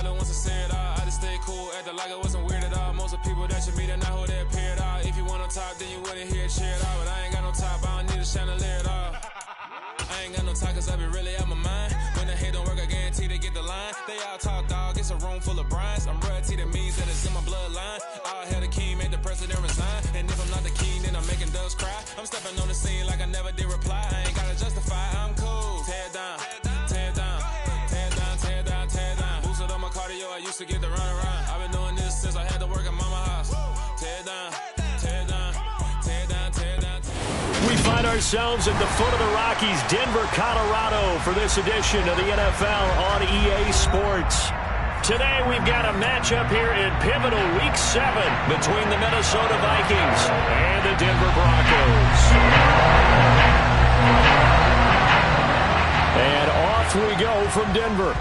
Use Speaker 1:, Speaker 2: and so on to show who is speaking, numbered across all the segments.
Speaker 1: really wants to say it all. I just stay cool, acting like it wasn't weird at all. Most of the people that you meet are not who they appear at all. If you want on top, then you wouldn't hear it cheer at all. But I ain't got no top, I don't need a chandelier at all. I ain't got no talk, cause I be really out my mind. When the hate don't work, I guarantee they get the line. They all talk, dog, it's a room full of Bryans. I'm royalty, that means that it's in my bloodline. All hail the king, make the president resign. And if I'm not the king, then I'm making doves cry. I'm stepping on the scene like I never did reply. I ain't gotta justify, I'm cool. Tear down, tear down, tear down, tear down, tear down. Boosted on my cardio, I used to get the run around. I've been doing this since I had to work at mama house. Tear down, tear down, tear down, tear down.
Speaker 2: We find ourselves at the foot of the Rockies, Denver, Colorado, for this edition of the NFL on EA Sports. Today we've got a matchup here in pivotal Week 7 between the Minnesota Vikings and the Denver Broncos. And off we go from Denver.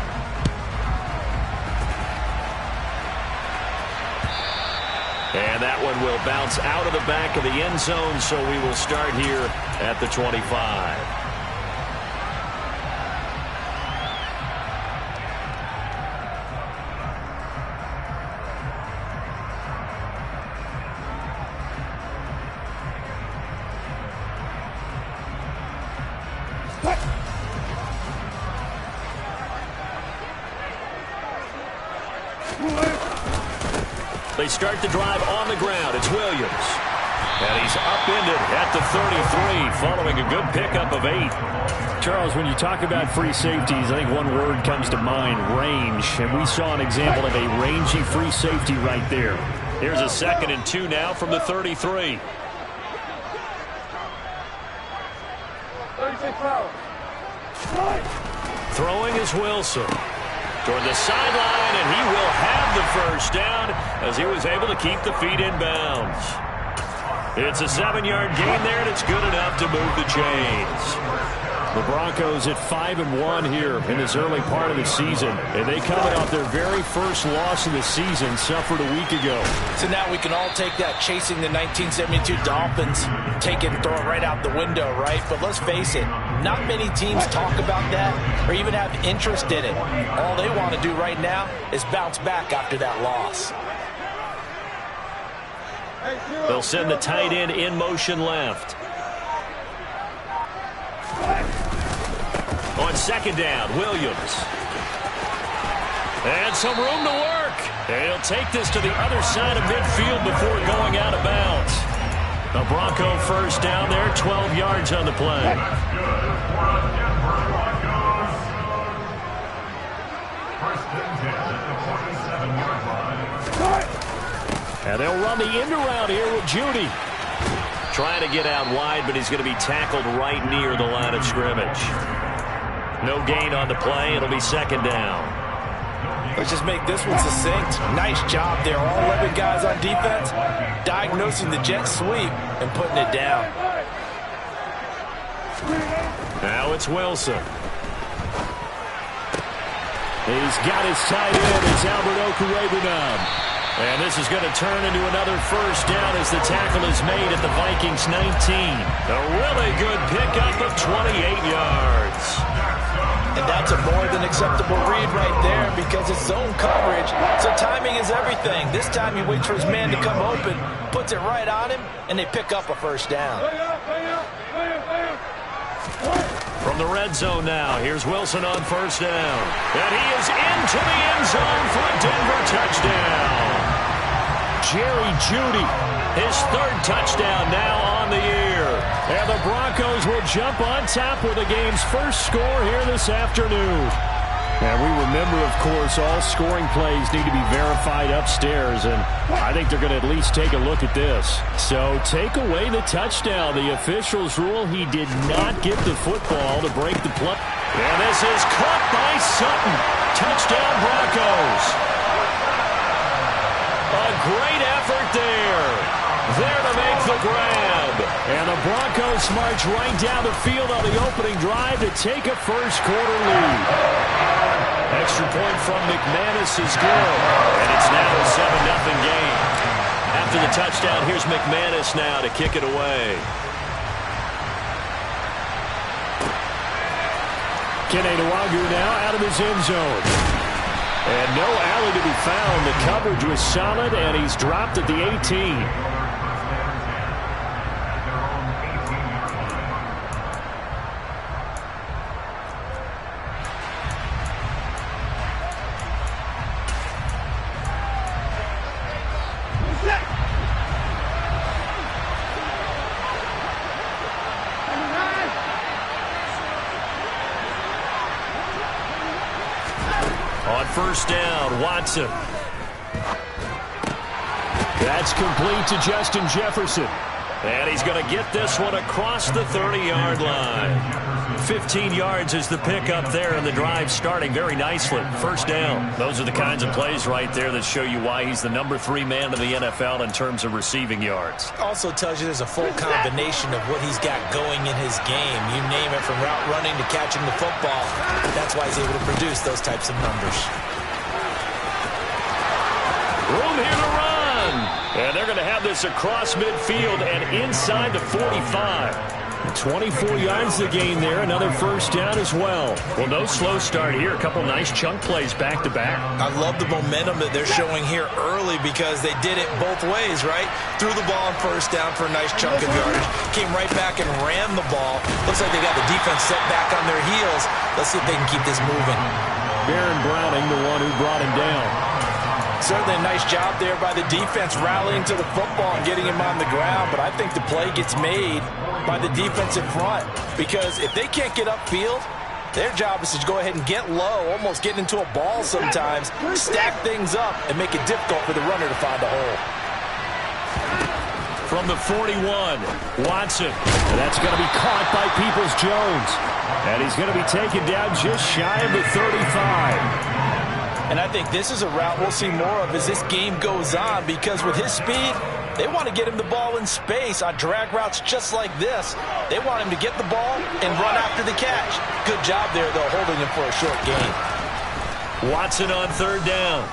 Speaker 2: And that one will bounce out of the back of the end zone, so we will start here at the 25. They start the drive on the ground. It's Williams. And he's upended at the 33, following a good pickup of 8.
Speaker 3: Charles, when you talk about free safeties, I think one word comes to mind, range. And we saw an example of a rangy free safety right there.
Speaker 2: Here's a 2nd and 2 now from the 33. Throwing is Wilson. Toward the sideline, and he will have the first down as he was able to keep the feet in bounds. It's a 7-yard gain there, and it's good enough to move the chains.
Speaker 3: The Broncos at 5-1 here in this early part of the season, and they coming off their very first loss of the season, suffered a week ago.
Speaker 4: So now we can all take that chasing the 1972 Dolphins, take it and throw it right out the window, right? But let's face it, not many teams talk about that or even have interest in it. All they want to do right now is bounce back after that loss.
Speaker 2: They'll send the tight end in motion left. On 2nd down, Williams. And some room to work. And he'll take this to the other side of midfield before going out of bounds. A Bronco first down there, 12 yards on the play.
Speaker 3: And they'll run the end around here with Judy.
Speaker 2: Trying to get out wide, but he's going to be tackled right near the line of scrimmage. No gain on the play. It'll be 2nd down.
Speaker 4: Let's just make this one succinct. Nice job there. All 11 guys on defense diagnosing the jet sweep and putting it down.
Speaker 2: Now it's Wilson.
Speaker 3: He's got his tight end. It's Albert Okurebunom.
Speaker 2: And this is going to turn into another first down as the tackle is made at the Vikings 19. A really good pickup of 28 yards.
Speaker 4: And that's a more than acceptable read right there because it's zone coverage. So timing is everything. This time he waits for his man to come open, puts it right on him, and they pick up a first down.
Speaker 2: From the red zone now, here's Wilson on first down. And he is into the end zone for a Denver touchdown.
Speaker 3: Jerry Jeudy,
Speaker 2: his 3rd touchdown now on the year.
Speaker 3: And the Broncos will jump on top with the game's first score here this afternoon. And we remember, of course, all scoring plays need to be verified upstairs, and I think they're going to at least take a look at this. So take away the touchdown. The officials rule he did not get the football to break the play.
Speaker 2: And this is caught by Sutton. Touchdown Broncos. A great effort there. There to make the grab.
Speaker 3: And the Broncos march right down the field on the opening drive to take a first-quarter lead.
Speaker 2: Extra point from McManus is good. And it's now a 7-0 game. After the touchdown, here's McManus now to kick it away.
Speaker 3: Kene Nwangwu now out of his end zone.
Speaker 2: And no alley to be found. The coverage was solid, and he's dropped at the 18. On first down, Watson. That's complete to Justin Jefferson. And he's going to get this one across the 30-yard line. 15 yards is the pickup there, and the drive starting very nicely. First down. Those are the kinds of plays right there that show you why he's the number 3 man in the NFL in terms of receiving yards.
Speaker 4: Also tells you there's a full combination of what he's got going in his game. You name it, from route running to catching the football. That's why he's able to produce those types of numbers.
Speaker 2: Room here to run. And they're going to have this across midfield and inside the 45. 24 yards to gain there. Another first down as well. Well, no slow start here. A couple nice chunk plays back-to-back.
Speaker 4: I love the momentum that they're showing here early because they did it both ways, right? Threw the ball on first down for a nice chunk of yardage. Came right back and ran the ball. Looks like they got the defense set back on their heels. Let's see if they can keep this moving.
Speaker 2: Baron Browning, the one who brought him down.
Speaker 4: Certainly a nice job there by the defense rallying to the football and getting him on the ground, but I think the play gets made by the defensive front because if they can't get upfield, their job is to go ahead and get low, almost get into a ball sometimes, stack things up, and make it difficult for the runner to find a hole.
Speaker 2: From the 41, Watson. And that's going to be caught by Peoples-Jones. And he's going to be taken down just shy of the 35.
Speaker 4: And I think this is a route we'll see more of as this game goes on because with his speed, they want to get him the ball in space on drag routes just like this. They want him to get the ball and run after the catch. Good job there, though, holding him for a short gain.
Speaker 2: Watson on third down.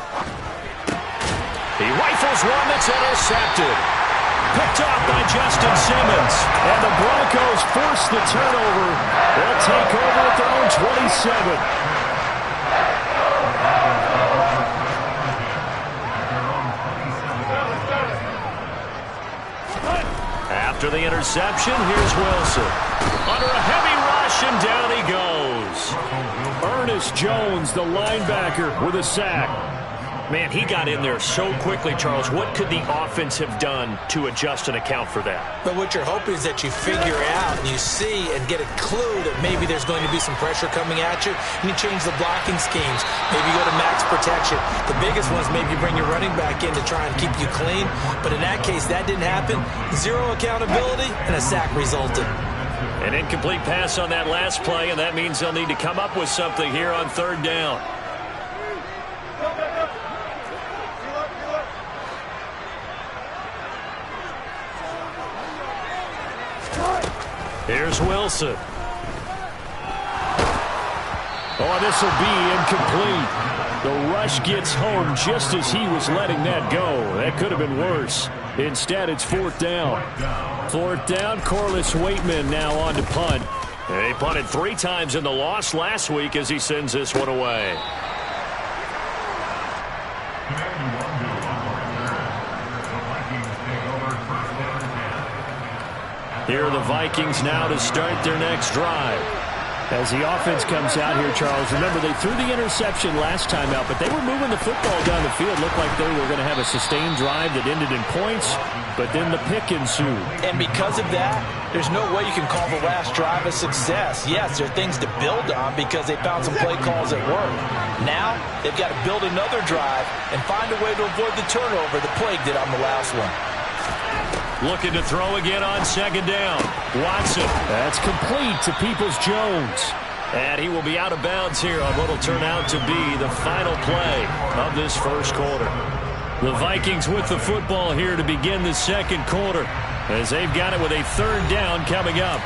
Speaker 2: He rifles one that's intercepted. Picked off by Justin Simmons. And the Broncos force the turnover. They'll take over at their own 27. After the interception, here's Wilson. Under a heavy rush, and down he goes. Ernest Jones, the linebacker, with a sack. Man, he got in there so quickly, Charles. What could the offense have done to adjust and account for that?
Speaker 4: But what you're hoping is that you figure out and you see and get a clue that maybe there's going to be some pressure coming at you, and you change the blocking schemes. Maybe you go to max protection. The biggest one is maybe you bring your running back in to try and keep you clean. But in that case, that didn't happen. Zero accountability, and a sack resulted.
Speaker 2: An incomplete pass on that last play, and that means they'll need to come up with something here on third down. Here's Wilson. Oh, this will be incomplete. The rush gets home just as he was letting that go. That could have been worse. Instead, it's fourth down. Fourth down, Corliss Waitman now on to punt. He punted 3 times in the loss last week as he sends this one away. Here are the Vikings now to start their next drive. As the offense comes out here, Charles, remember they threw the interception last time out, but they were moving the football down the field. Looked like they were going to have a sustained drive that ended in points, but then the pick ensued.
Speaker 4: And because of that, there's no way you can call the last drive a success. Yes, there are things to build on because they found some play calls at work. Now, they've got to build another drive and find a way to avoid the turnover the plague did on the last one.
Speaker 2: Looking to throw again on second down. Watson. That's complete to Peoples-Jones. And he will be out of bounds here on what will turn out to be the final play of this first quarter. The Vikings with the football here to begin the second quarter as they've got it with a third down coming up.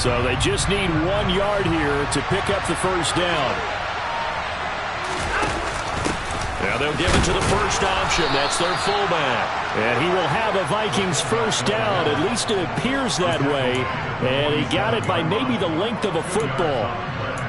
Speaker 2: So they just need 1 yard here to pick up the first down. Now they'll give it to the first option. That's their fullback. And he will have a Vikings first down. At least it appears that way. And he got it by maybe the length of a football.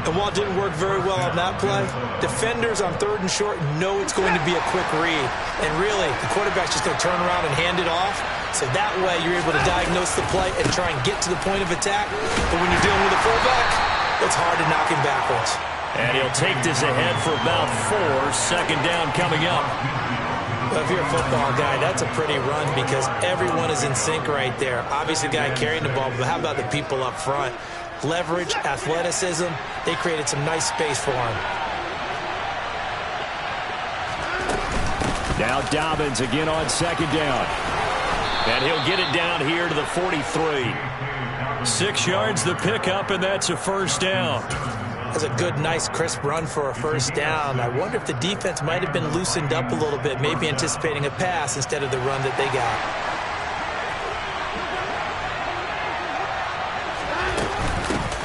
Speaker 4: And while it didn't work very well on that play, defenders on 3rd and short know it's going to be a quick read. And really, the quarterback's just going to turn around and hand it off. So that way, you're able to diagnose the play and try and get to the point of attack. But when you're dealing with a fullback, it's hard to knock him backwards.
Speaker 2: And he'll take this ahead for about 4. 2nd down coming up.
Speaker 4: Well, if you're a football guy, that's a pretty run because everyone is in sync right there. Obviously, the guy carrying the ball, but how about the people up front? Leverage, athleticism, they created some nice space for him.
Speaker 2: Now Dobbins again on 2nd down. And he'll get it down here to the 43. 6 yards the pickup, and that's a first down.
Speaker 4: That's a good, nice, crisp run for a first down. I wonder if the defense might have been loosened up a little bit, maybe anticipating a pass instead of the run that they got.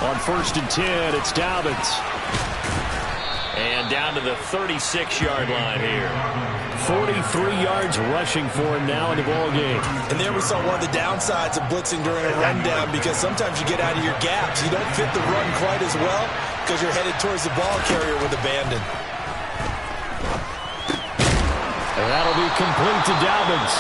Speaker 2: On 1st and 10, it's Dobbins. And down to the 36-yard line here. 43 yards rushing for him now in the ball game.
Speaker 4: And there we saw one of the downsides of blitzing during a rundown because sometimes you get out of your gaps. You don't fit the run quite as well because you're headed towards the ball carrier with abandon.
Speaker 2: And that'll be complete to Dobbins.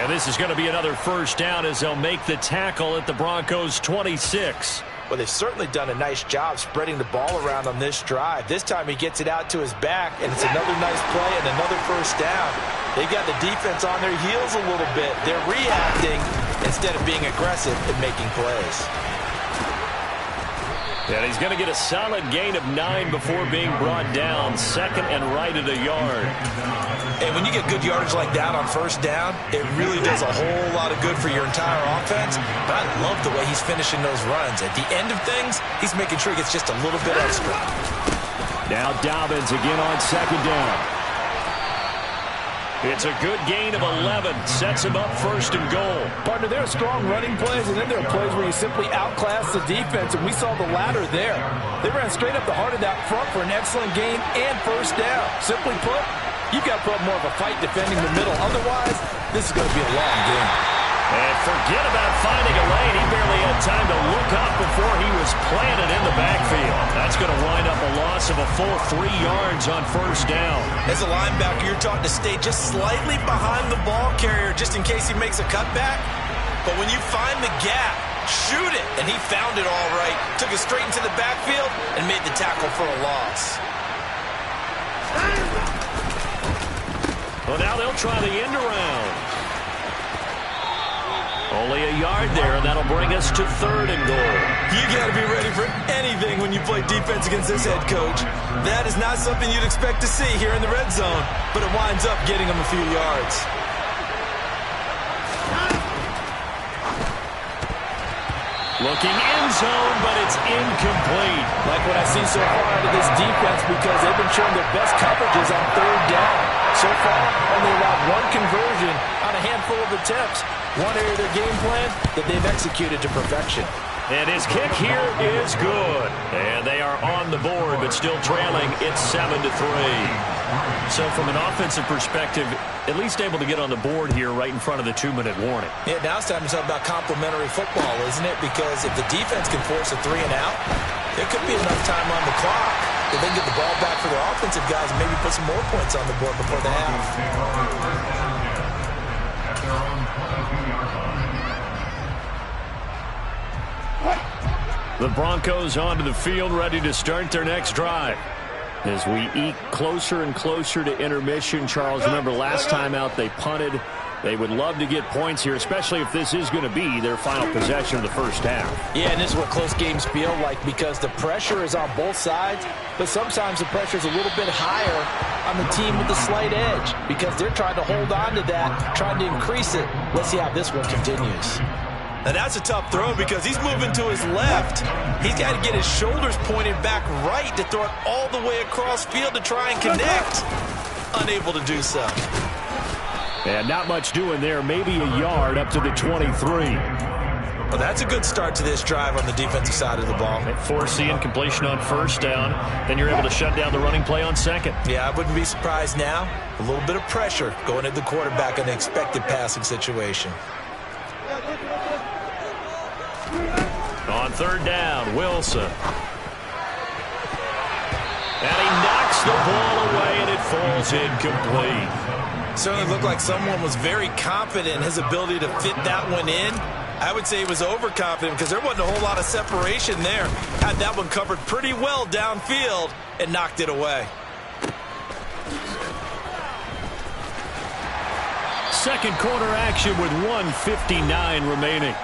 Speaker 2: And this is going to be another first down as they'll make the tackle at the Broncos' 26.
Speaker 4: Well, they've certainly done a nice job spreading the ball around on this drive. This time he gets it out to his back, and it's another nice play and another first down. They've got the defense on their heels a little bit. They're reacting instead of being aggressive and making plays.
Speaker 2: And he's going to get a solid gain of 9 before being brought down. 2nd and right at a yard.
Speaker 4: And when you get good yardage like that on first down, it really does a whole lot of good for your entire offense. But I love the way he's finishing those runs. At the end of things, he's making sure he gets just a little bit extra.
Speaker 2: Now Dobbins again on 2nd down. It's a good gain of 11. Sets him up 1st and goal.
Speaker 5: Partner, there are strong running plays, and then there are plays where you simply outclass the defense, and we saw the latter there. They ran straight up the heart of that front for an excellent gain and first down. Simply put, you've got to put more of a fight defending the middle. Otherwise, this is going to be a long game.
Speaker 2: And forget about finding a lane. He barely had time to look up before he was planted in the backfield. That's going to wind up a loss of a full 3 yards on first down.
Speaker 4: As a linebacker, you're taught to stay just slightly behind the ball carrier just in case he makes a cutback. But when you find the gap, shoot it. And he found it all right. Took it straight into the backfield and made the tackle for a loss.
Speaker 2: Well, now they'll try the end around. Only a yard there, and that'll bring us to 3rd and goal.
Speaker 4: You got to be ready for anything when you play defense against this head coach. That is not something you'd expect to see here in the red zone, but it winds up getting him a few yards.
Speaker 2: Looking end zone, but it's incomplete.
Speaker 5: Like what I've seen so far out of this defense because they've been showing their best coverages on 3rd down. So far, only allowed 1 conversion on a handful of attempts. One area of their game plan that they've executed to perfection.
Speaker 2: And his kick here is good. And they are on the board, but still trailing. It's 7-3. So from an offensive perspective, at least able to get on the board here right in front of the 2-minute warning.
Speaker 4: Yeah, now it's time to talk about complementary football, isn't it? Because if the defense can force a 3 and out, there could be enough time on the clock that they can get the ball back for their offensive guys and maybe put some more points on the board before the half.
Speaker 2: The Broncos onto the field, ready to start their next drive. As we eke closer and closer to intermission, Charles, remember last time out they punted. They would love to get points here, especially if this is going to be their final possession of the first half.
Speaker 5: Yeah, and this is what close games feel like because the pressure is on both sides, but sometimes the pressure is a little bit higher on the team with the slight edge because they're trying to hold on to that, trying to increase it. Let's see how this one continues.
Speaker 4: Now that's a tough throw because he's moving to his left. He's got to get his shoulders pointed back right to throw it all the way across field to try and connect. Unable to do so.
Speaker 2: And not much doing there. Maybe a yard up to the 23.
Speaker 5: Well, that's a good start to this drive on the defensive side of the ball.
Speaker 2: They force the incompletion on first down. Then you're able to shut down the running play on second.
Speaker 5: Yeah, I wouldn't be surprised now. A little bit of pressure going at the quarterback in the expected passing situation.
Speaker 2: On third down, Wilson. And he knocks the ball away, and it falls incomplete.
Speaker 5: Certainly looked like someone was very confident in his ability to fit that one in. I would say he was overconfident because there wasn't a whole lot of separation there. Had that one covered pretty well downfield and knocked it away.
Speaker 2: Second quarter action with 1:59 remaining.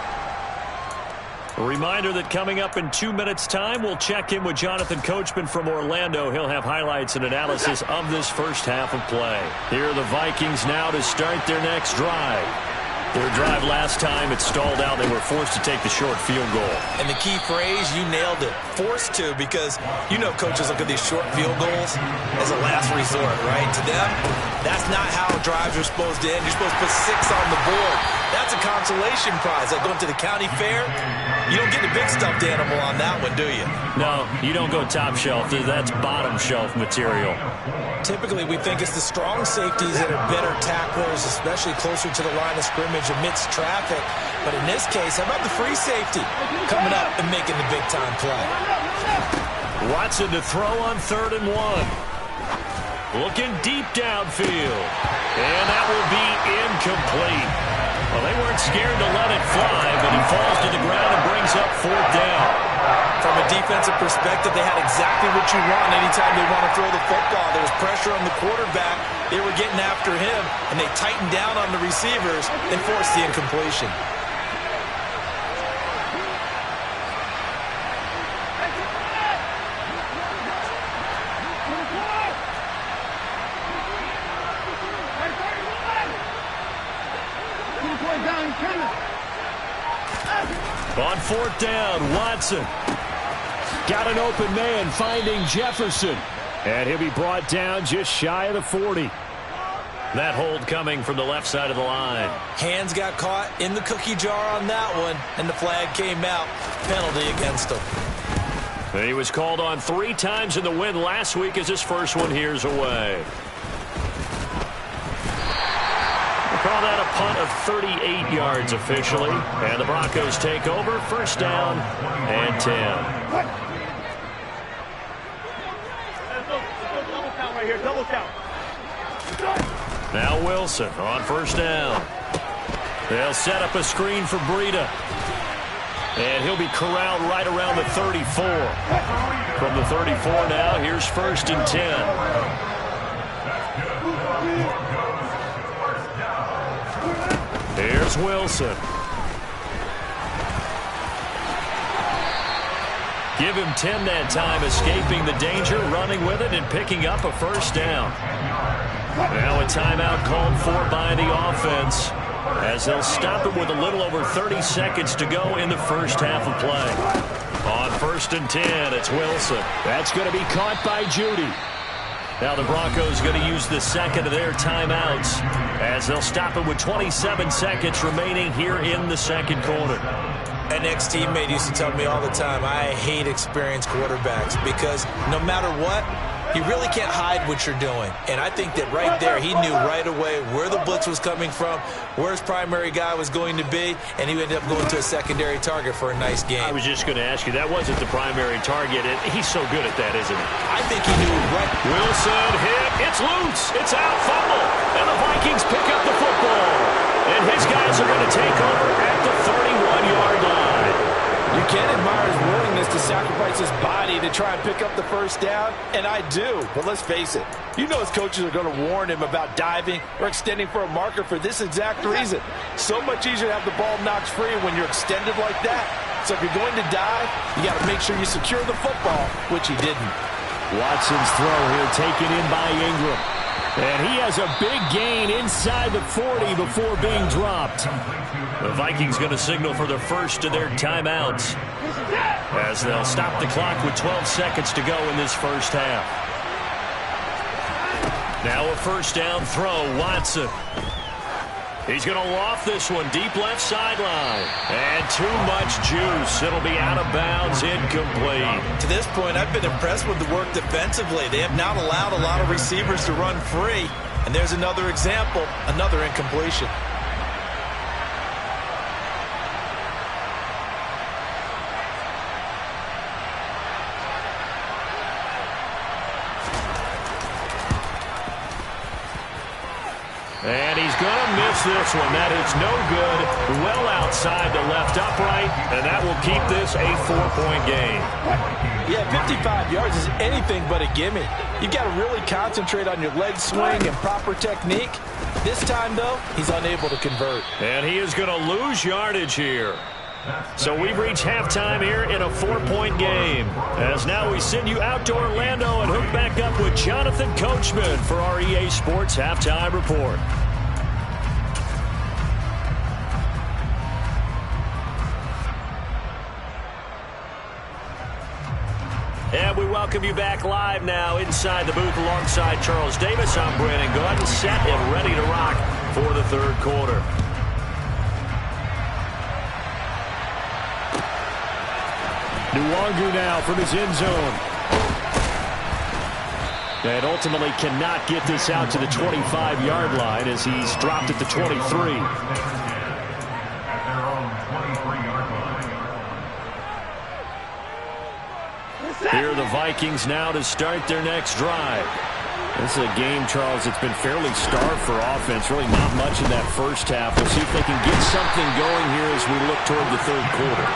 Speaker 2: A reminder that coming up in 2 minutes' time, we'll check in with Jonathan Coachman from Orlando. He'll have highlights and analysis of this first half of play. Here are the Vikings now to start their next drive. Their drive last time, it stalled out. They were forced to take the short field goal.
Speaker 5: And the key phrase, you nailed it, forced to, because you know coaches look at these short field goals as a last resort, right? To them, that's not how drives are supposed to end. You're supposed to put 6 on the board. That's a consolation prize. Like going to the county fair, you don't get the big stuffed animal on that one, do you?
Speaker 2: No, you don't go top shelf. That's bottom shelf material.
Speaker 5: Typically, we think it's the strong safeties that are better tacklers, especially closer to the line of scrimmage amidst traffic. But in this case, how about the free safety coming up and making the big-time play?
Speaker 2: Watson to throw on 3rd and 1. Looking deep downfield. And that will be incomplete. Well, they weren't scared to let it fly, but he falls to the ground and brings up 4th down.
Speaker 5: From a defensive perspective, they had exactly what you want anytime they want to throw the football. There was pressure on the quarterback. They were getting after him, and they tightened down on the receivers and forced the incompletion.
Speaker 2: On 4th down, Watson. Got an open man finding Jefferson. And he'll be brought down just shy of the 40. That hold coming from the left side of the line.
Speaker 5: Hands got caught in the cookie jar on that one, and the flag came out. Penalty against him.
Speaker 2: And he was called on 3 times in the win last week as his first one here's away. Call that a punt of 38 yards officially. And the Broncos take over. 1st down and 10. Now Wilson on 1st down. They'll set up a screen for Breida. And he'll be corralled right around the 34. From the 34 now, here's 1st and 10. Here's Wilson. Give him 10 that time, escaping the danger, running with it, and picking up a 1st down. Now a timeout called for by the offense, as they'll stop it with a little over 30 seconds to go in the first half of play. On 1st and 10, it's Wilson. That's going to be caught by Judy. Now the Broncos going to use the second of their timeouts as they'll stop it with 27 seconds remaining here in the second quarter.
Speaker 5: An ex-teammate used to tell me all the time, I hate experienced quarterbacks because no matter what, you really can't hide what you're doing. And I think that right there, he knew right away where the blitz was coming from, where his primary guy was going to be, and he ended up going to a secondary target for a nice game.
Speaker 2: I was just going to ask you, that wasn't the primary target. He's so good at that, isn't he?
Speaker 5: I think he knew right.
Speaker 2: Wilson hit. It's loose. It's out. Fumble. And the Vikings pick up the football. And his guys are going to take over at the 31-yard line.
Speaker 5: You can't admire his willingness to sacrifice his body to try and pick up the 1st down, and I do. But let's face it, you know his coaches are going to warn him about diving or extending for a marker for this exact reason. So much easier to have the ball knocked free when you're extended like that. So if you're going to dive, you got to make sure you secure the football, which he didn't.
Speaker 2: Watson's throw here taken in by Ingram. And he has a big gain inside the 40 before being dropped. The Vikings going to signal for the first of their timeouts as they'll stop the clock with 12 seconds to go in this first half. Now a 1st down throw, Watson. He's going to loft this one deep left sideline. And too much juice. It'll be out of bounds, incomplete.
Speaker 4: To this point, I've been impressed with the work defensively. They have not allowed a lot of receivers to run free. And there's another example, another incompletion.
Speaker 2: And he's going to miss this one. That is no good. Well outside the left upright, and that will keep this a 4-point game.
Speaker 4: Yeah, 55 yards is anything but a gimme. You've got to really concentrate on your leg swing and proper technique. This time, though, he's unable to convert.
Speaker 2: And he is going to lose yardage here. So we've reached halftime here in a 4-point game. As now we send you out to Orlando and hook back up with Jonathan Coachman for our EA Sports Halftime Report. And we welcome you back live now inside the booth alongside Charles Davis. I'm Brandon Gordon, set and ready to rock for the third quarter.
Speaker 3: Nwangu now from his end zone. And ultimately cannot get this out to the 25-yard line as he's dropped at the 23. Here are the Vikings now to start their next drive. This is a game, Charles, that's been fairly starved for offense. Really not much in that first half. We'll see if they can get something going here as we look toward the third quarter.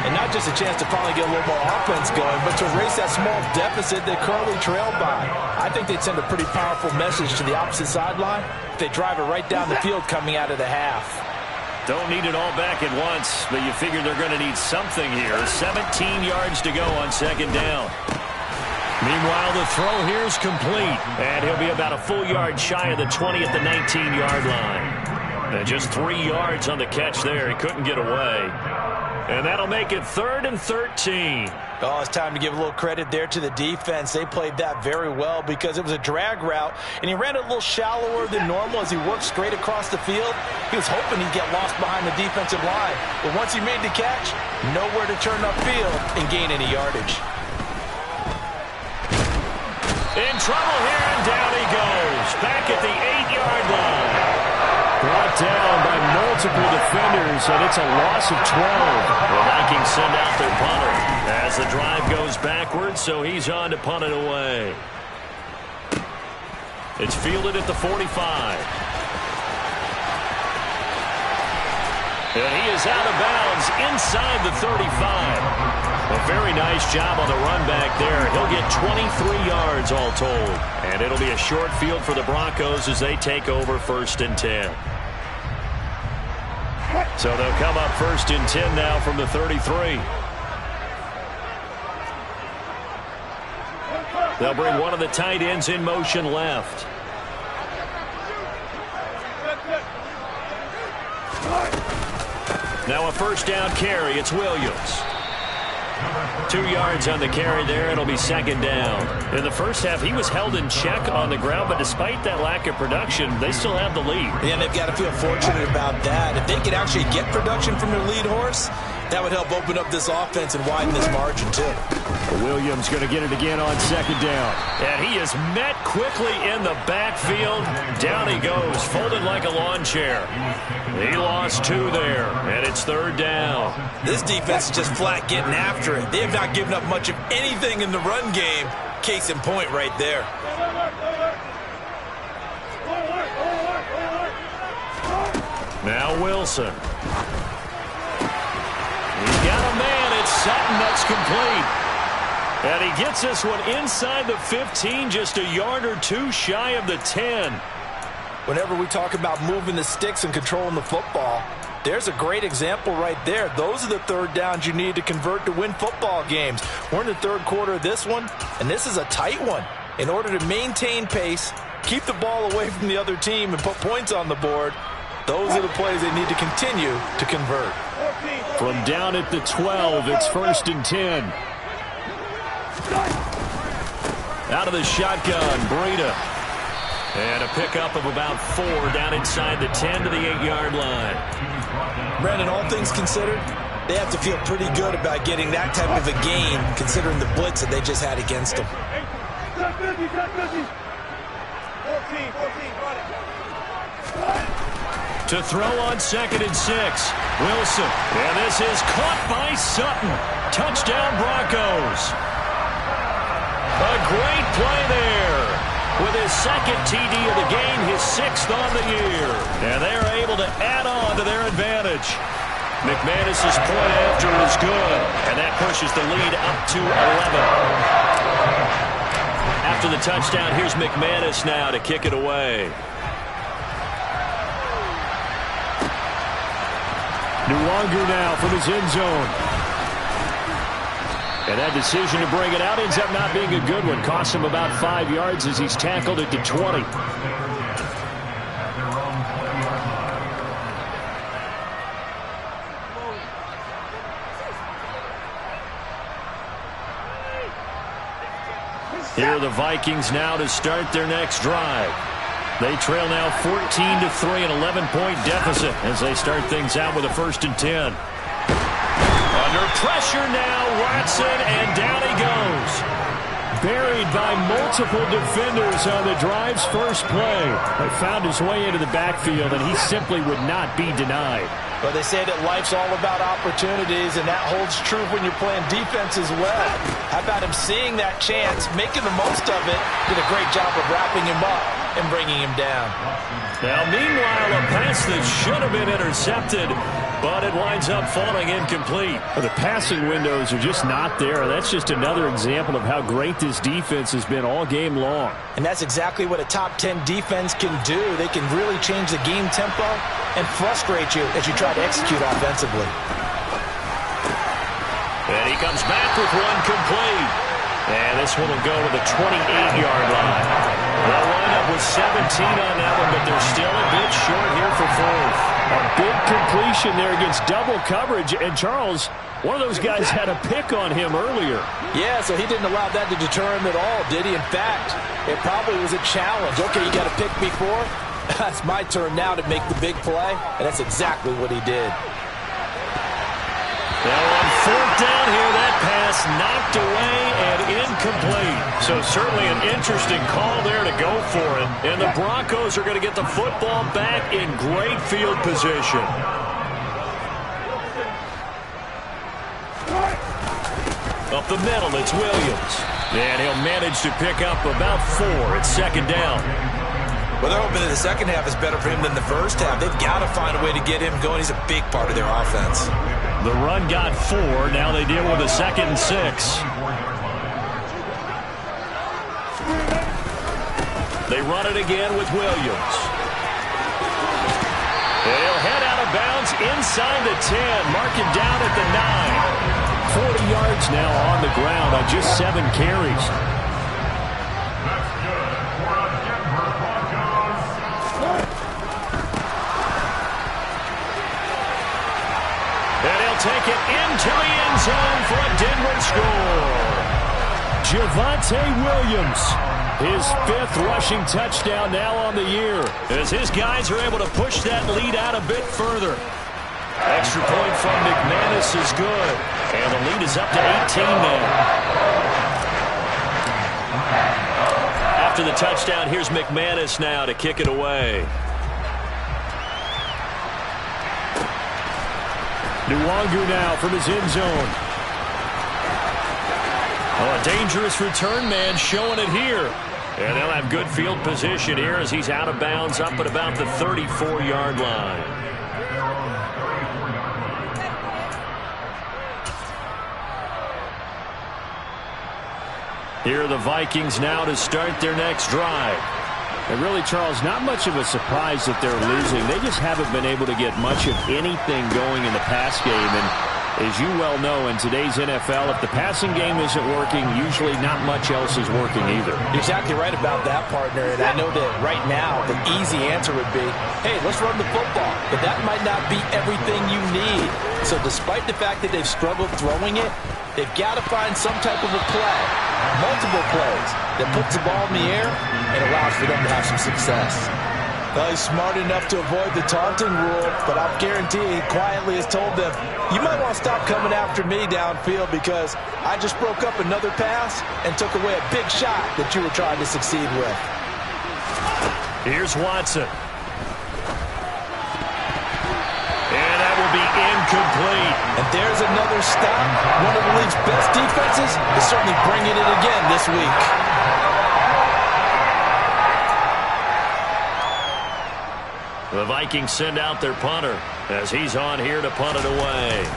Speaker 4: And not just a chance to finally get a little more offense going, but to erase that small deficit they currently trailed by. I think they'd send a pretty powerful message to the opposite sideline if they drive it right down the field coming out of the half.
Speaker 2: Don't need it all back at once, but you figure they're going to need something here. 17 yards to go on second down. Meanwhile, the throw here is complete, and he'll be about a full yard shy of the 20 at the 19-yard line. And just 3 yards on the catch there. He couldn't get away. And that'll make it 3rd and 13.
Speaker 4: Oh, it's time to give a little credit there to the defense. They played that very well because it was a drag route, and he ran it a little shallower than normal as he worked straight across the field. He was hoping he'd get lost behind the defensive line. But once he made the catch, nowhere to turn upfield and gain any yardage.
Speaker 2: In trouble here, and down he goes. Back at the 8-yard line.
Speaker 3: Brought down by multiple defenders, and it's a loss of 12.
Speaker 2: The Vikings send out their punter as the drive goes backwards, so he's on to punt it away. It's fielded at the 45. And he is out of bounds inside the 35. A very nice job on the run back there. He'll get 23 yards all told. And it'll be a short field for the Broncos as they take over 1st and 10. So they'll come up 1st and 10 now from the 33. They'll bring one of the tight ends in motion left. Now a 1st down carry. It's Williams. 2 yards on the carry there. It'll be 2nd down. In the first half, he was held in check on the ground, but despite that lack of production, they still have the lead.
Speaker 4: Yeah, and they've got to feel fortunate about that. If they could actually get production from their lead horse, that would help open up this offense and widen this margin, too.
Speaker 3: Williams going to get it again on 2nd down.
Speaker 2: And he is met quickly in the backfield. Down he goes, folded like a lawn chair. He lost 2 there, and it's 3rd down.
Speaker 4: This defense is just flat getting after it. They have not given up much of anything in the run game. Case in point right there.
Speaker 2: Now Wilson. He's got a man. It's Sutton. That's complete. And he gets this one inside the 15, just a yard or 2 shy of the 10.
Speaker 4: Whenever we talk about moving the sticks and controlling the football, there's a great example right there. Those are the 3rd downs you need to convert to win football games. We're in the 3rd quarter of this one, and this is a tight one. In order to maintain pace, keep the ball away from the other team, and put points on the board, those are the plays they need to continue to convert.
Speaker 3: From down at the 12, it's 1st and 10.
Speaker 2: Out of the shotgun, Breida. And a pickup of about 4 down inside the 10 to the 8-yard line.
Speaker 4: Brandon, all things considered, they have to feel pretty good about getting that type of a gain, considering the blitz that they just had against them.
Speaker 2: To throw on 2nd and 6. Wilson. And this is caught by Sutton. Touchdown, Broncos. A great play there. With his 2nd TD of the game, his 6th on the year. And they are able to add on to their advantage. McManus's point after is good. And that pushes the lead up to 11. After the touchdown, here's McManus now to kick it away.
Speaker 3: Nuwangu now from his end zone. And that decision to bring it out ends up not being a good one. Costs him about 5 yards as he's tackled at the 20. Here are the Vikings now to start their next drive. They trail now 14-3, an 11-point deficit as they start things out with a 1st and 10. Under pressure now, Watson, and down he goes. Buried by multiple defenders on the drive's first play. They found his way into the backfield, and he simply would not be denied.
Speaker 4: But they say that life's all about opportunities, and that holds true when you're playing defense as well. How about him seeing that chance, making the most of it, did a great job of wrapping him up and bringing him down.
Speaker 2: Now, meanwhile, a pass that should have been intercepted, but it winds up falling incomplete.
Speaker 3: Well, the passing windows are just not there. That's just another example of how great this defense has been all game long.
Speaker 4: And that's exactly what a top 10 defense can do. They can really change the game tempo and frustrate you as you try to execute offensively.
Speaker 2: And he comes back with one complete. And this one will go to the 28-yard line. They'll wind up with 17 on that one, but they're still a bit short here for 4th.
Speaker 3: A big completion there against double coverage. And Charles, one of those guys had a pick on him earlier.
Speaker 4: Yeah, so he didn't allow that to deter him at all, did he? In fact, it probably was a challenge. Okay, you got a pick before? That's my turn now to make the big play, and that's exactly what he did.
Speaker 2: Now on 4th down here, that pass knocked away and incomplete. So certainly an interesting call there to go for it. And the Broncos are going to get the football back in great field position. Up the middle, it's Williams. And he'll manage to pick up about 4 at 2nd down.
Speaker 4: Well, they're hoping that the second half is better for him than the first half. They've got to find a way to get him going. He's a big part of their offense.
Speaker 2: The run got 4. Now they deal with a 2nd and 6. They run it again with Williams. And he'll head out of bounds inside the 10. Mark him down at the 9.
Speaker 3: 40 yards now on the ground on just 7 carries.
Speaker 2: Take it into the end zone for a Denver score.
Speaker 3: Javonte Williams, his 5th rushing touchdown now on the year.
Speaker 2: As his guys are able to push that lead out a bit further. Extra point from McManus is good. And the lead is up to 18 now. After the touchdown, here's McManus now to kick it away.
Speaker 3: Nuwangu now from his end zone.
Speaker 2: Oh, a dangerous return man showing it here. And they'll have good field position here as he's out of bounds up at about the 34-yard line. Here are the Vikings now to start their next drive.
Speaker 3: And really, Charles, not much of a surprise that they're losing. They just haven't been able to get much of anything going in the pass game. And as you well know, in today's NFL, if the passing game isn't working, usually not much else is working either.
Speaker 4: You're exactly right about that, partner. And I know that right now the easy answer would be, hey, let's run the football. But that might not be everything you need. So despite the fact that they've struggled throwing it,
Speaker 5: they've got to find some type of a play, multiple plays, that puts the ball in the air and allows for them to have some success. Well, he's smart enough to avoid the taunting rule, but I'll guarantee he quietly has told them, you might want to stop coming after me downfield because I just broke up another pass and took away a big shot that you were trying to succeed with.
Speaker 2: Here's Watson. And that will be incomplete.
Speaker 5: And there's another stop. One of the league's best defenses is certainly bringing it again this week.
Speaker 2: The Vikings send out their punter as he's on here to punt it away.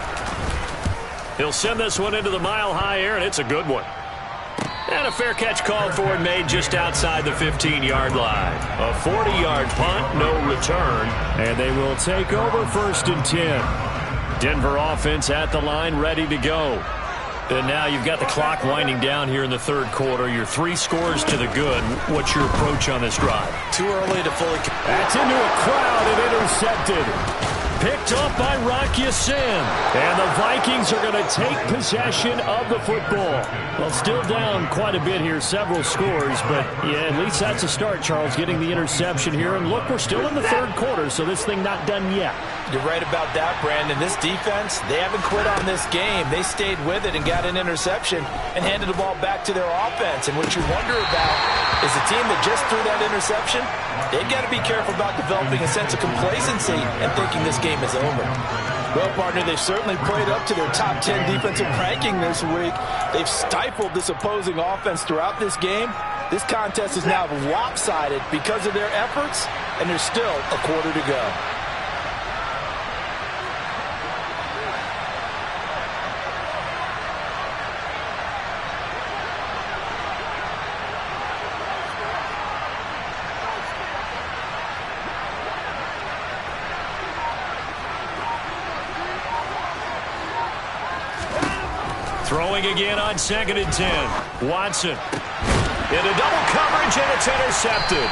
Speaker 2: He'll send this one into the mile-high air, and it's a good one. And a fair catch called for and made just outside the 15-yard line. A 40-yard punt, no return, and they will take over 1st and 10. Denver offense at the line, ready to go. And now you've got the clock winding down here in the 3rd quarter. You're 3 scores to the good. What's your approach on this drive?
Speaker 5: Too early to fully...
Speaker 2: That's into a crowd and intercepted. Picked off by Rocky Sin. And the Vikings are going to take possession of the football. Well, still down quite a bit here, several scores. But, yeah, at least that's a start, Charles, getting the interception here. And, look, we're still in the 3rd quarter, so this thing not done yet.
Speaker 5: You're right about that, Brandon. This defense, they haven't quit on this game. They stayed with it and got an interception and handed the ball back to their offense. And what you wonder about is the team that just threw that interception, they've got to be careful about developing a sense of complacency and thinking this game is over. Well, partner, they've certainly played up to their top 10 defensive ranking this week. They've stifled this opposing offense throughout this game. This contest is now lopsided because of their efforts, and there's still a quarter to go.
Speaker 2: Throwing again on 2nd and 10. Watson. Into double coverage, and it's intercepted.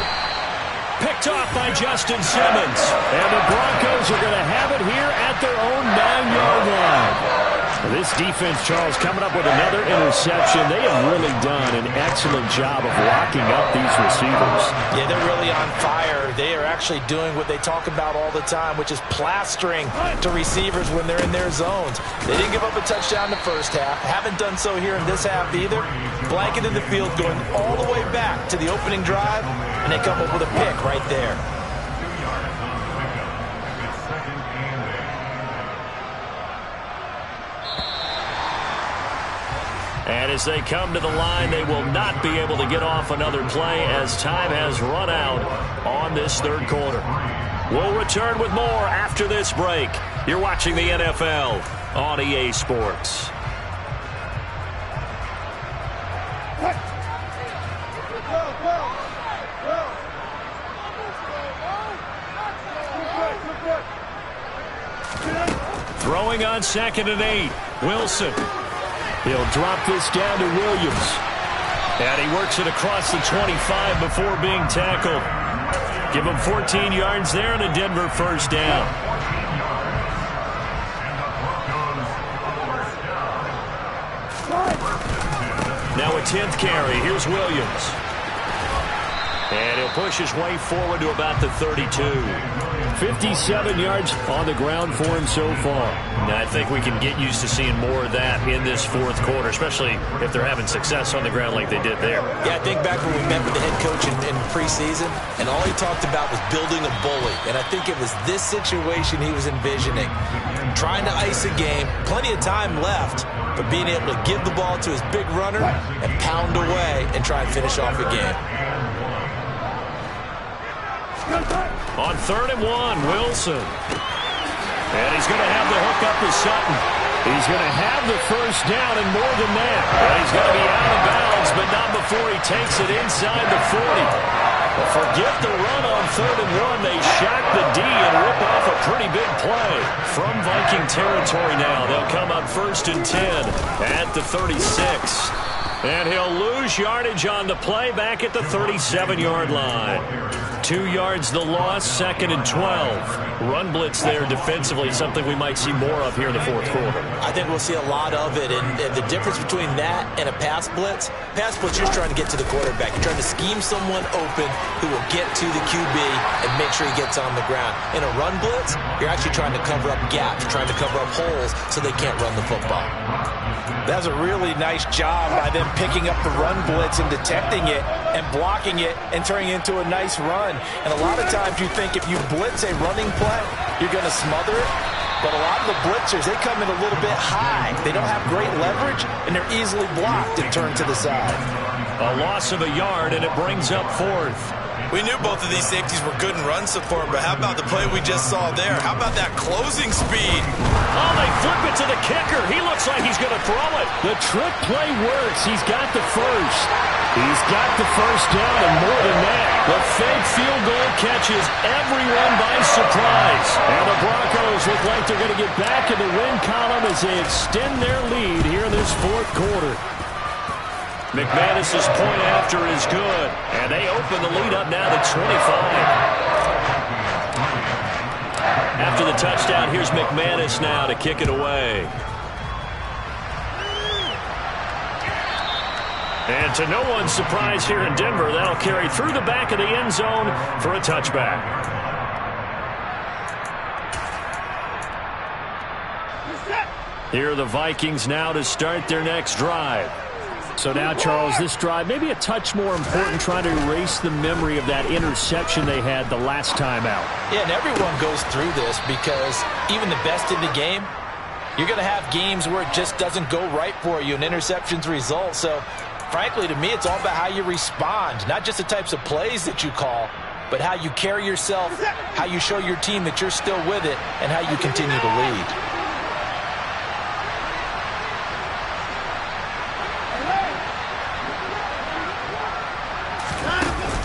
Speaker 2: Picked off by Justin Simmons. And the Broncos are going to have it here at their own 9-yard line. This defense, Charles, coming up with another interception. They have really done an excellent job of locking up these receivers.
Speaker 5: Yeah, they're really on fire. They are actually doing what they talk about all the time, which is plastering to receivers when they're in their zones. They didn't give up a touchdown in the first half. Haven't done so here in this half either. Blanketed the field going all the way back to the opening drive, and they come up with a pick right there.
Speaker 2: And as they come to the line, they will not be able to get off another play as time has run out on this 3rd quarter. We'll return with more after this break. You're watching the NFL on EA Sports. Throwing on 2nd and 8. Wilson. He'll drop this down to Williams. And he works it across the 25 before being tackled. Give him 14 yards there and a Denver 1st down. Now a 10th carry. Here's Williams. And he'll push his way forward to about the 32. 57 yards on the ground for him so far. And I think we can get used to seeing more of that in this 4th quarter, especially if they're having success on the ground like they did there.
Speaker 5: Yeah, I think back when we met with the head coach in preseason, and all he talked about was building a bully. And I think it was this situation he was envisioning. Trying to ice a game, plenty of time left, but being able to give the ball to his big runner and pound away and try and finish off a game.
Speaker 2: On 3rd and 1, Wilson. And he's going to have the hook up to Sutton. He's going to have the 1st down and more than that. And he's going to be out of bounds, but not before he takes it inside the 40. But forget the run on 3rd and 1. They shock the D and rip off a pretty big play. From Viking territory now, they'll come up 1st and 10 at the 36. And he'll lose yardage on the play back at the 37-yard line. 2 yards the loss, 2nd and 12. Run blitz there defensively, something we might see more of here in the fourth quarter.
Speaker 4: I think we'll see a lot of it, and the difference between that and a pass blitz, you're just trying to get to the quarterback. You're trying to scheme someone open who will get to the QB and make sure he gets on the ground. In a run blitz, you're actually trying to cover up gaps, trying to cover up holes so they can't run the football.
Speaker 5: That's a really nice job by them picking up the run blitz and detecting it and blocking it and turning it into a nice run. And a lot of times you think if you blitz a running play, you're going to smother it. But a lot of the blitzers, they come in a little bit high. They don't have great leverage, and they're easily blocked and turned to the side.
Speaker 2: A loss of a yard, and it brings up 4th.
Speaker 6: We knew both of these safeties were good in run support, but how about the play we just saw there? How about that closing speed?
Speaker 2: Oh, they flip it to the kicker. He looks like he's going to throw it.
Speaker 3: The trick play works. He's got the first. He's got the first down, and more than that, the fake field goal catches everyone by surprise. And the Broncos look like they're going to get back in the win column as they extend their lead here in this fourth quarter.
Speaker 2: McManus's point after is good, and they open the lead up now to 25. After the touchdown, here's McManus now to kick it away. And to no one's surprise here in Denver, that'll carry through the back of the end zone for a touchback. Here are the Vikings now to start their next drive.
Speaker 3: So now, Charles, this drive maybe a touch more important, trying to erase the memory of that interception they had the last time out.
Speaker 4: Yeah, and everyone goes through this because even the best in the game, you're going to have games where it just doesn't go right for you and interceptions result. So, frankly, to me, it's all about how you respond, not just the types of plays that you call, but how you carry yourself, how you show your team that you're still with it, and how you continue to lead.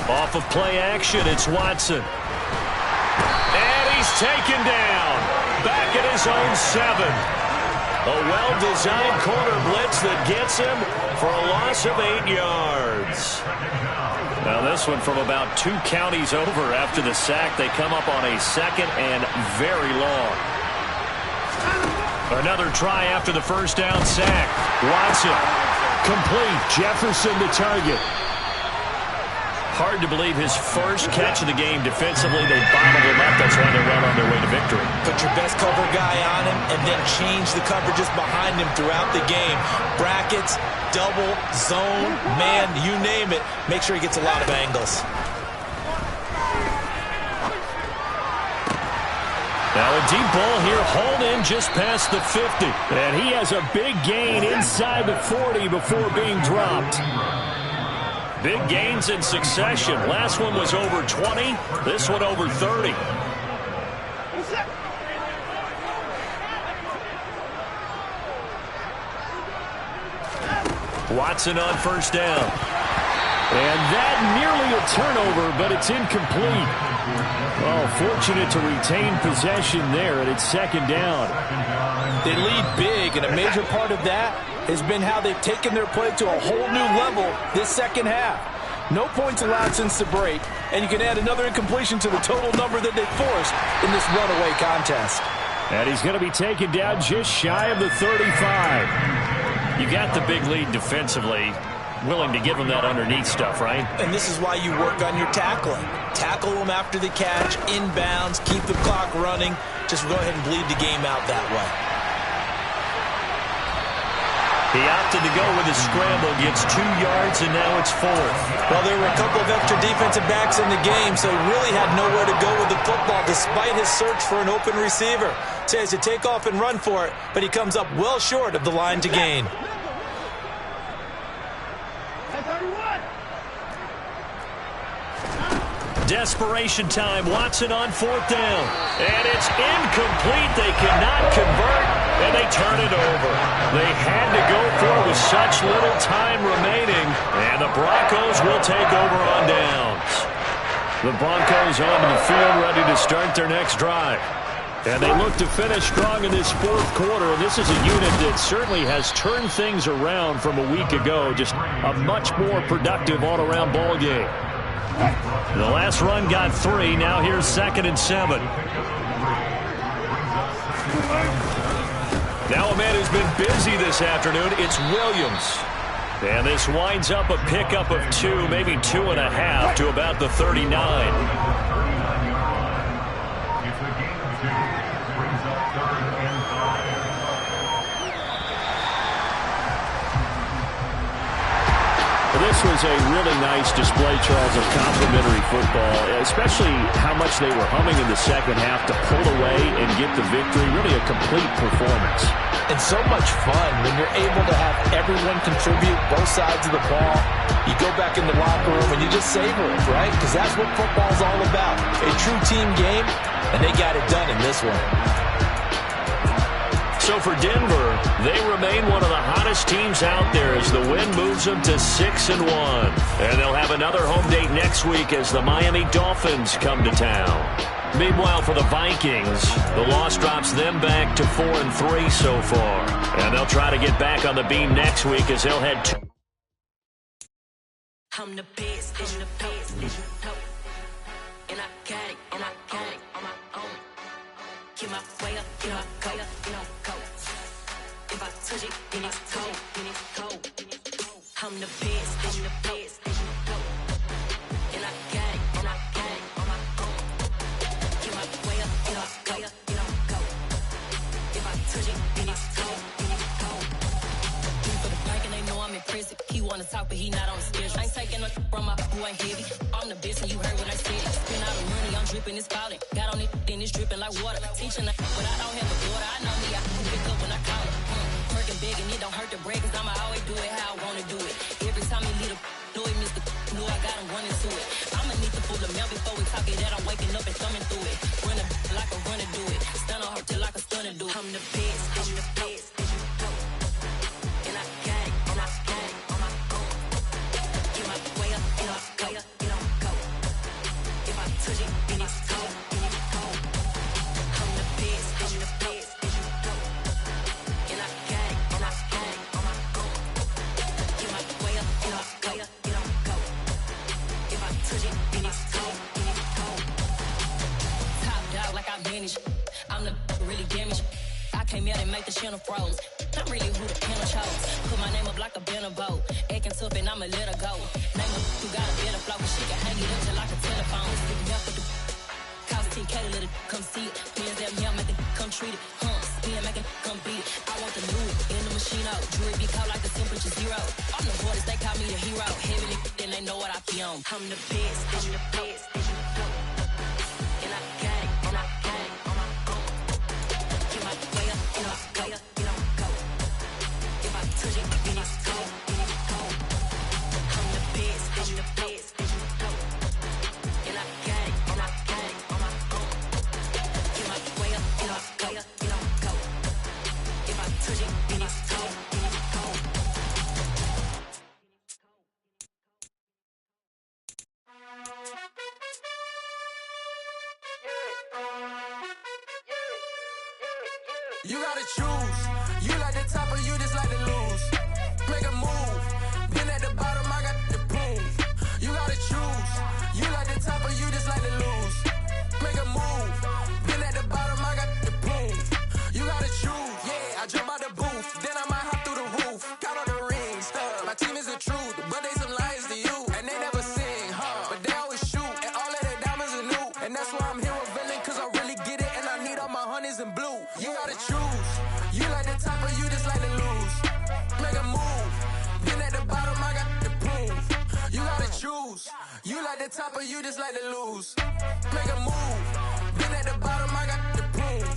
Speaker 2: Off of play action, it's Watson. And he's taken down. Back at his own 7. A well-designed corner blitz that gets him for a loss of 8 yards. Now this one from about 2 counties over after the sack. They come up on a 2nd and very long. Another try after the first down sack. Watson. Complete. Jefferson the target. Hard to believe his first catch of the game defensively. They bottled him up. That's why they're well on their way to victory.
Speaker 4: Put your best cover guy on him and then change the coverages behind him throughout the game. Brackets, double, zone, man, you name it. Make sure he gets a lot of angles.
Speaker 2: Now a deep ball here, hauled in just past the 50.
Speaker 3: And he has a big gain inside the 40 before being dropped.
Speaker 2: Big gains in succession. Last one was over 20. This one over 30. Watson on first down.
Speaker 3: And that nearly a turnover, but it's incomplete. Oh, fortunate to retain possession there, and it's 2nd down.
Speaker 5: They lead big, and a major part of that has been how they've taken their play to a whole new level this second half. No points allowed since the break, and you can add another incompletion to the total number that they forced in this runaway contest.
Speaker 3: And he's going to be taken down just shy of the 35.
Speaker 2: You got the big lead defensively. Willing to give him that underneath stuff, right?
Speaker 4: And this is why you work on your tackling. Tackle them after the catch, inbounds, keep the clock running. Just go ahead and bleed the game out that way.
Speaker 2: He opted to go with a scramble, gets 2 yards, and now it's 4th.
Speaker 4: Well, there were a couple of extra defensive backs in the game, so he really had nowhere to go with the football despite his search for an open receiver. So he has to take off and run for it, but he comes up well short of the line to gain.
Speaker 2: Desperation time. Watson on 4th down. And it's incomplete. They cannot convert, and they turn it over. They had to go for it with such little time remaining, and the Broncos will take over on downs. The Broncos onto the field ready to start their next drive. And they look to finish strong in this fourth quarter. This is a unit that certainly has turned things around from a week ago. Just a much more productive all-around ball game. The last run got 3. Now here's 2nd and 7. Now a man who's been busy this afternoon, it's Williams. And this winds up a pickup of 2, maybe 2.5 to about the 39. This was a really nice display, Charles, of complimentary football, especially how much they were humming in the second half to pull away and get the victory. Really a complete performance.
Speaker 4: And so much fun when you're able to have everyone contribute both sides of the ball. You go back in the locker room and you just savor it, right? Because that's what football's all about. A true team game, and they got it done in this one.
Speaker 2: So for Denver, they remain one of the hottest teams out there as the win moves them to 6-1. And they'll have another home date next week as the Miami Dolphins come to town. Meanwhile, for the Vikings, the loss drops them back to 4-3 so far. And they'll try to get back on the beam next week as they'll head to...
Speaker 7: I'm the best, I'm the best, and I got it, on my own. Get my way up, get my go, go. If I touch it, then it's cold, I'm the best, and I got it, on my own. Get my way up, get my go. If I touch it, then it's cold, For the bank and they know I'm in prison. He wanna talk, but he not on the schedule. I ain't taking no from my who ain't heavy. I'm the best, and you heard what I said. Spend all the money, I'm dripping, it's falling. Got on it, then it's dripping like water. Teaching, but I don't have a daughter. I know me, I can pick up when I call her. Working big, and it don't hurt the break, cause I'ma always do it how I wanna do it. Every time he lead a know he missed the know I got him running to it. I'ma need to pull the mail before we talk it that I'm waking up and thumbing through it. Running like a runner do it. Stun on her till like a stunner do it. I'm the best, and I got it, on my own. Get my way up, get my go. If I touch it, then it's cold, I'm the best, and I got it, on my own. Get my way up, get my go. If I touch it, then it's cold, Top dog like I vanished. I'm the really damaged. I came out and make the channel froze. I'm really who the panel chose. Put my name up like a banner boat. Acting tough and I'ma let her go. Name her who got a better flow. She can hang it up just like a telephone. Stick me up with the cost 10K to let it come see it. Hands at me, I'm making come treat it. Spin, making come beat it. I want the new in the machine out. Jewelry be cold like the temperature 0. I'm the boys, they call me the hero. Heavy then they know what I be on. I'm the best, and I got it, on my own. Get my way up, get my go. If I touch it, then it's cold, I'm the best, and I got it, on my own. Get my way up, get my go. If I touch it, then it's cold,
Speaker 8: You gotta choose. You like the top or you just like to lose. Make a move. Been at the bottom, I got the boom. You gotta choose. You like the top or you just like to lose. Make a move. Been at the bottom, I got the boom. You gotta choose. Yeah, I jump out the booth. Then I might hop through the roof. Count all the rings. My team is the truth, but they some liars to you. And they never sing, but they always shoot. And all of their diamonds are new. And that's why I'm here revealing, cause I really get it. And I need all my honeys in blue. You gotta choose. You like the top or you just like to lose. Make a move. Been at the bottom, I got the boom. You gotta choose. You like the top or you just like to lose. Make a move. Been at the bottom, I got the boom.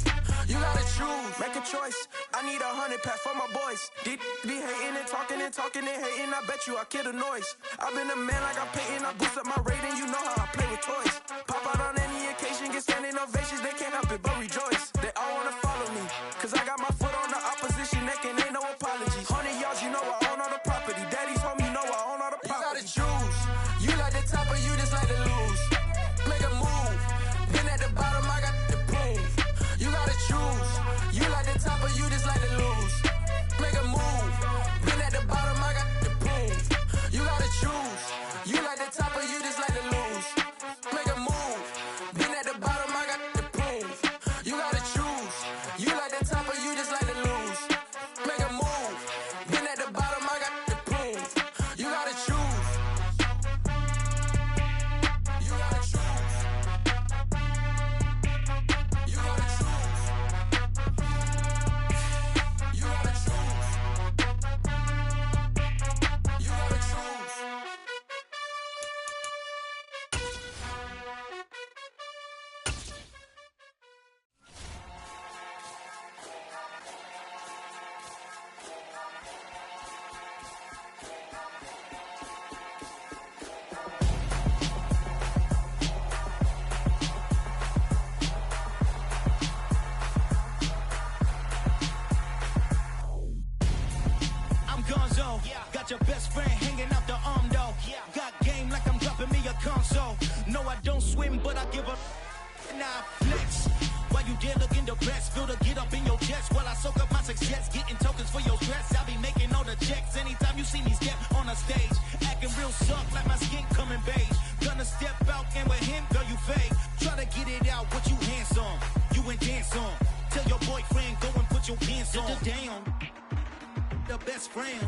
Speaker 8: You gotta choose. Make a choice. I need 100 pack for my boys. Deep be hating and talking and hating. I bet you I kill the noise. I've been a man like I'm Peyton. I boost up my rating. You know how I play with toys. Pop out on any occasion, get standing ovations. They can't help it but rejoice. They all wanna follow me, cause I got my foot on the opposition neck and ain't no apologies. 100 yards, you know I own all the property. Daddy's home, you know I own all the property. You gotta choose. You like the top or you just like to lose. Make a move. Been at the bottom, I got the boom. You gotta choose. You like the top or you just like to lose. Make a move. Been at the bottom, I got the boom. You gotta choose. You like the top or you just like to lose.
Speaker 9: Gonzo. Got your best friend hanging out the arm though. Got game like I'm dropping me a console. No, I don't swim, but I give a nah flex. Why you dare look in the best? Feel the get up in your chest while I soak up my success. Getting tokens for your stress. I be making all the checks anytime you see me step on a stage. Acting real soft like my skin coming beige. Gonna step out and with him, girl, you fake. Try to get it out, what you hands on? You ain't dance on. Tell your boyfriend, go and put your pants on. Down. The best friend.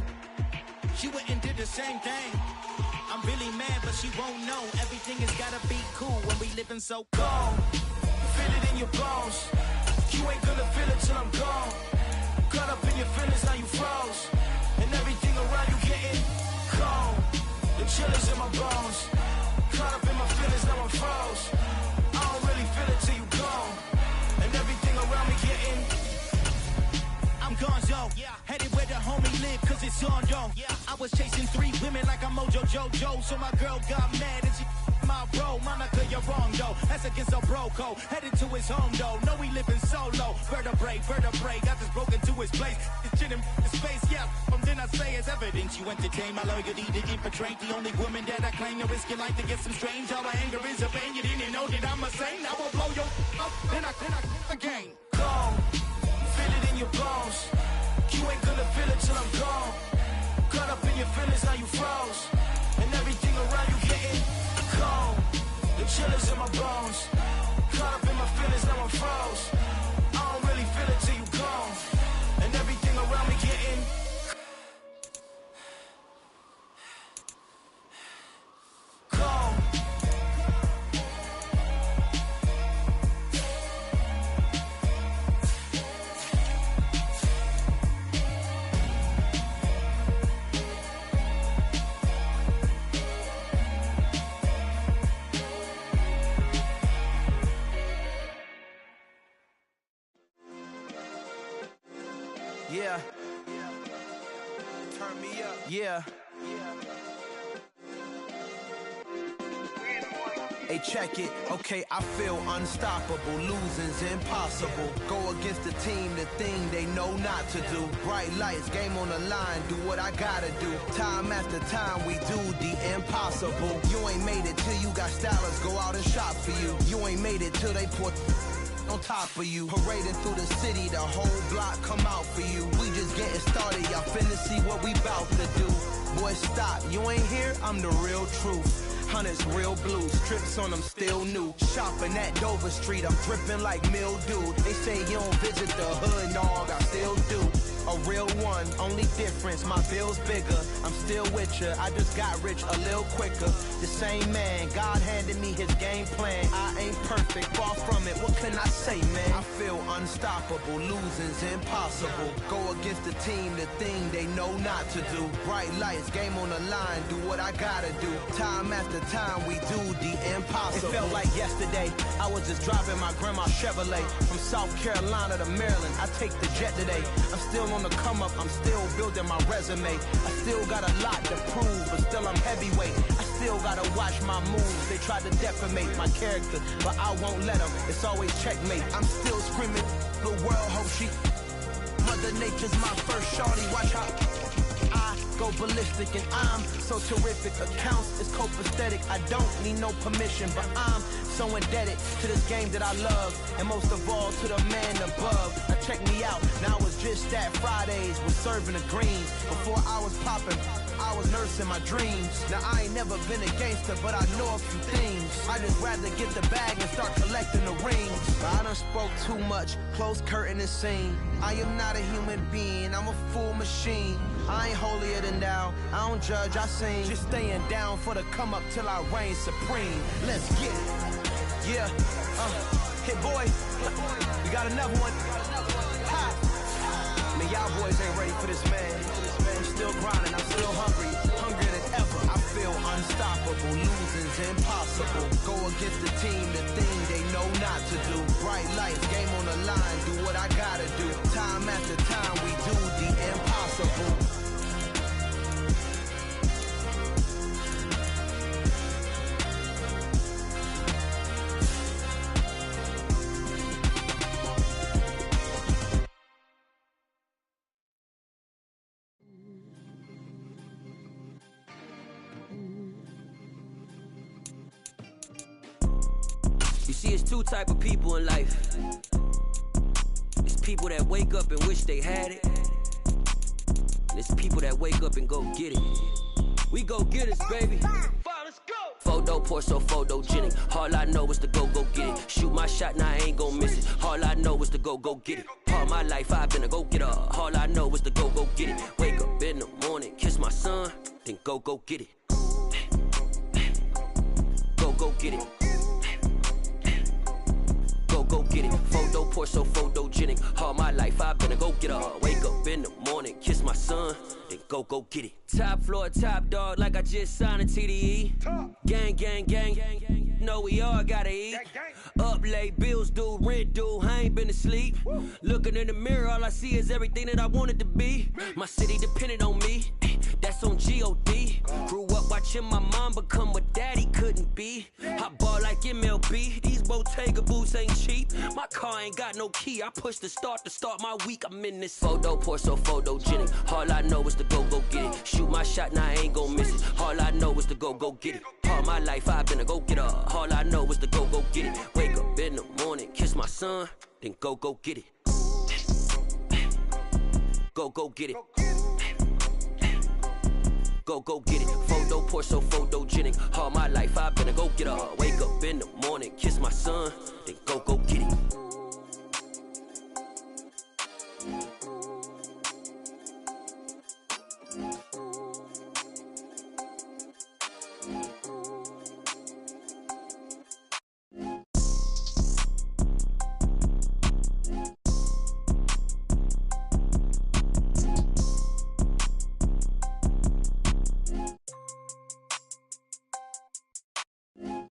Speaker 9: She went and did the same thing. I'm really mad, but she won't know. Everything has gotta be cool when we living so cold. Feel it in your bones. You ain't gonna feel it till I'm gone. Caught up in your feelings, now you froze. And everything around you getting cold. The chill is in my bones. Caught up in my feelings, now I'm froze. I don't really feel it till you gone. And everything around me getting I'm gonzo, headed where the homie live, cause it's on though. I was chasing 3 women like I'm Mojo Jojo, so my girl got mad and she my bro. Monica, you're wrong though, that's against a bro code. Headed to his home though, know he living solo. Vertebrae, got this broken to his place. It's chin in his face, then I say it's evidence. You entertain my loyalty to infiltrate the only woman that I claim. You risk your life to get some strange. All my anger is a pain, you didn't know that I'm a saint. I will blow your up, then I again. Go. Feel it in your bones. You ain't gonna feel it till I'm gone. Caught up in your feelings, now you froze. And everything around you getting cold. The chill is in my bones. Caught up in my feelings, now I'm froze. I don't really feel it till you gone. And everything around me getting cold. Yeah. Turn me up. Yeah. Hey, check it. Okay, I feel unstoppable. Losing's impossible. Go against the team, the thing they know not to do. Bright lights, game on the line. Do what I gotta do. Time after time, we do the impossible. You ain't made it till you got stylists go out and shop for you. You ain't made it till they put on top of you. Parading through the city, the whole block come out for you. We just getting started, y'all finna see what we bout to do. Boy, stop, you ain't here, I'm the real truth. Hunters, real blue, strips on them still new. Shopping at Dover Street, I'm dripping like mildew. They say you don't visit the hood, dog, I still do. A real one, only difference, my bill's bigger. I'm still with ya, I just got rich a little quicker. The same man, God handed me his game plan. I ain't perfect, far from it, what can I say, man? I feel unstoppable, losing's impossible. Go against the team, the thing they know not to do. Bright lights, game on the line, do what I gotta do. Time after time, we do the impossible. It felt like yesterday, I was just driving my grandma's Chevrolet. From South Carolina to Maryland, I take the jet today. I'm still on the come up, I'm still building my resume. I still got a lot to prove, but still I'm heavyweight. I still gotta watch my moves. They tried to defamate my character, but I won't let them. It's always checkmate. I'm still screaming, the world hope she. Mother Nature's my first shorty, watch how I go ballistic and I'm so terrific. Accounts is copacetic, I don't need no permission, but I'm so indebted to this game that I love, and most of all to the man above. Now check me out, now it's just that Fridays was serving the greens. Before I was popping, I was nursing my dreams. Now I ain't never been a gangster, but I know a few things. I just rather get the bag and start collecting the rings. I done spoke too much, close curtain and scene. I am not a human being, I'm a full machine. I ain't holier than thou, I don't judge, I sing. Just staying down for the come up till I reign supreme. Let's get it. Yeah, hit boy, we got another one. Ha! Man, y'all boys ain't ready for this, man. I'm still grinding, I'm still hungry, hungrier than ever. I feel unstoppable, losing's impossible. Go against the team, the thing they know not to do. Bright lights, game on the line, do what I gotta do. Time after time, we do the impossible.
Speaker 10: see, it's two type of people in life. It's people that wake up and wish they had it. And it's people that wake up and go get it. We go get it, baby. Let's go. Photo pour so photogenic. All I know is to go get it. Shoot my shot, now I ain't gon' miss it. All I know is to go get it. All my life I've been a go-getter. All I know is to go get it. Wake up in the morning, kiss my son, then go get it. Go get it. Go get it. Photo pour so photogenic. All my life I've been a go-getter. Wake up in the morning, kiss my son, then go get it. Top floor, top dog, like I just signed a TDE. Gang, gang, gang, gang, gang. Know we all gotta eat. Up late, bills due, rent due, I ain't been asleep. Looking in the mirror, all I see is everything that I wanted to be. My city depended on me, that's on G.O.D. Grew up watching my mom become what daddy couldn't be. I ball like MLB, these Bottega boots ain't cheap. My car ain't got no key, I push the start to start my week. I'm in this photo pour so photogenic. All I know is to go get it. Shoot my shot, now I ain't gon' miss it. All I know is to go get it. All my life I've been a go-getter. All I know is to go get it. Wake up in the morning, kiss my son, then go get it. Go get it. Go get it. Photo pour so photogenic. All my life I've been a go-getter. Wake up in the morning, kiss my son, then go get it.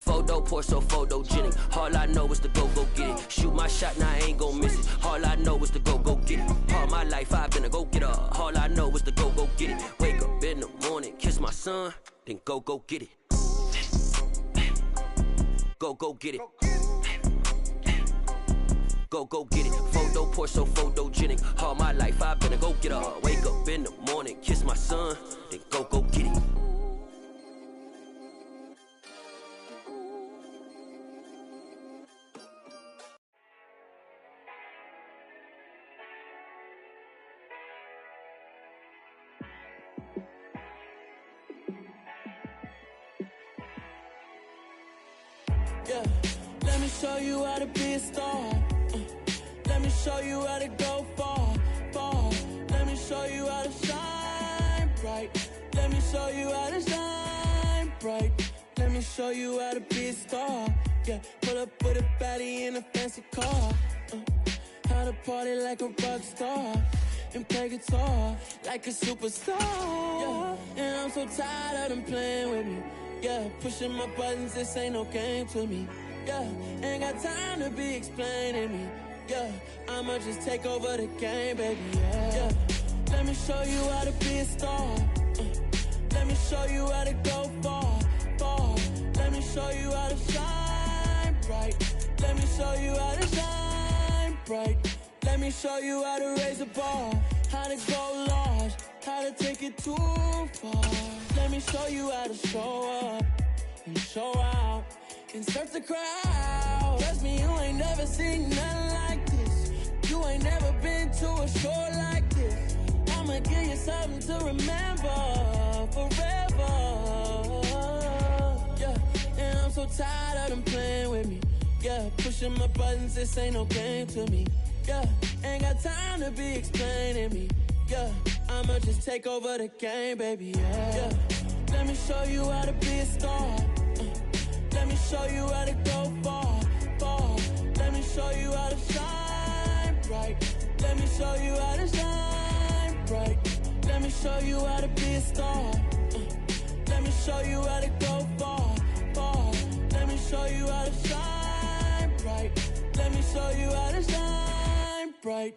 Speaker 10: Photo pour so photogenic. All I know is to go get it. Shoot my shot, now I ain't gon' miss it. All I know is to go get it. All my life I've been a go-getter. All I know is to go get it. Wake up in the morning, kiss my son, then go get it. Go get it. Go get it. Photo pour so photogenic. All my life I've been a go-getter. Wake up in the morning, kiss my son, then go get it.
Speaker 8: Yeah, let me show you how to be a star. Let me show you how to go far. Let me show you how to shine bright. Let me show you how to shine bright. Let me show you how to be a star. Yeah, pull up with a baddie in a fancy car. How to party like a rock star and play guitar like a superstar. Yeah, and I'm so tired of them playing with me. Yeah, pushing my buttons, this ain't no game to me. Yeah, ain't got time to be explaining me. Yeah, I'ma just take over the game, baby. Yeah, let me show you how to be a star. Let me show you how to go far. Let me show you how to shine bright. Let me show you how to shine bright. Let me show you how to raise a bar, how to go large, how to take it too far. Let me show you how to show up and show out and surf the crowd. Trust me, you ain't never seen nothing like this. You ain't never been to a show like this. I'ma give you something to remember forever. Yeah, and I'm so tired of them playing with me. Yeah, pushing my buttons, this ain't no game to me. Yeah, ain't got time to be explaining me. Yeah, I'ma just take over the game, baby. Yeah, let me show you how to be a star. Let me show you how to go far. Let me show you how to shine bright. Let me show you how to shine bright. Let me show you how to be a star. Let me show you how to go far. Let me show you how to shine bright. Let me show you how to shine bright.